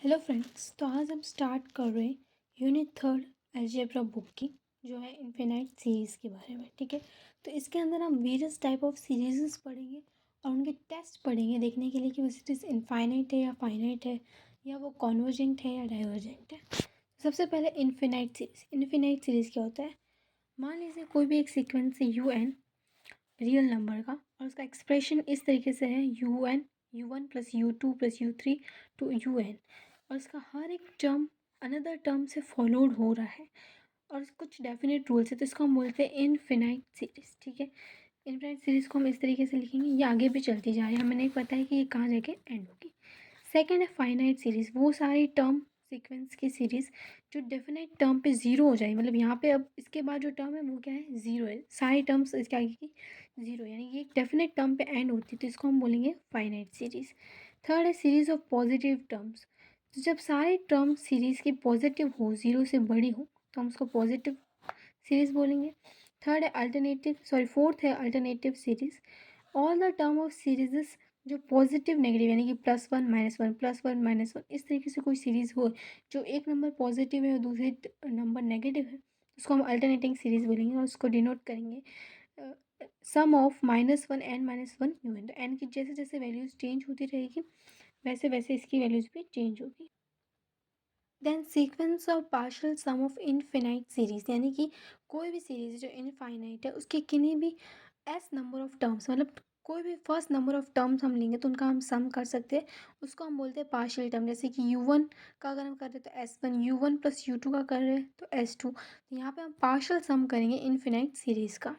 Hello friends, तो आज हम स्टार्ट कर रहे हैं यूनिट थर्ड अलजेब्रा बुक की, जो है इनफिनाइट सीरीज़ के बारे में। ठीक है, तो इसके अंदर हम वेरियस टाइप ऑफ सीरीज़ पढ़ेंगे और उनके टेस्ट पढ़ेंगे देखने के लिए कि वो सीरीज़ इनफाइनाइट है या फाइनाइट है, या वो कॉन्वर्जेंट है या डाइवर्जेंट है। सबसे पहले इनफिनाइट सीरीज़ क्या होता है? मान लीजिए कोई भी एक सीक्वेंस है UN रियल नंबर का, और उसका एक्सप्रेशन इस तरीके से है U1 plus U2 plus U3 to UN, और इसका हर एक टर्म अनदर टर्म से फॉलोड हो रहा है और कुछ डेफिनेट रूल्स है, तो इसको हम बोलते हैं इनफिनाइट सीरीज़। ठीक है, इनफिनाइट सीरीज़ को हम इस तरीके से लिखेंगे, ये आगे भी चलती जा रही है, हमें नहीं पता है कि ये कहाँ जाके एंड होगी। सेकेंड है फाइनाइट सीरीज़, वो सारी टर्म सीक्वेंस की सीरीज़ जो डेफिनेट टर्म पे ज़ीरो हो जाए, मतलब यहाँ पे अब इसके बाद जो टर्म है वो क्या है, ज़ीरो है, सारी टर्म्स इसके आगे की ज़ीरो, यानी ये एक डेफिनेट टर्म पे एंड होती है, तो इसको हम बोलेंगे फाइनाइट सीरीज़। थर्ड है सीरीज़ ऑफ पॉजिटिव टर्म्स, तो जब सारे टर्म सीरीज़ की पॉजिटिव हो, ज़ीरो से बड़ी हो, तो हम उसको पॉजिटिव सीरीज़ बोलेंगे। फोर्थ है alternative series, all the term of series जो पॉजिटिव नेगेटिव, यानी कि +1 -1 +1 -1 इस तरीके से कोई सीरीज़ हो, जो एक नंबर पॉजिटिव है और दूसरे नंबर नेगेटिव है, उसको हम अल्टरनेटिंग सीरीज़ बोलेंगे और उसको डिनोट करेंगे सम ऑफ -1 n-1 UN। तो n की जैसे जैसे वैल्यूज़ चेंज होती रहेगी, वैसे वैसे इसकी वैल्यूज़ भी चेंज होगी। Then sequence of partial sum of infinite series, यानी कि कोई भी सीरीज़ जो इनफाइनाइट है, उसके किन्हीं भी एस नंबर ऑफ टर्म्स, मतलब कोई भी फर्स्ट नंबर ऑफ टर्म्स हम लेंगे तो उनका हम सम कर सकते हैं, उसको हम बोलते हैं पार्शियल टर्म। जैसे कि U1 का अगर हम कर रहे हैं तो S1, U1 प्लस U2 का कर रहे हैं तो S2, तो यहाँ पे हम पार्शियल सम करेंगे इनफिनाइट सीरीज़ का।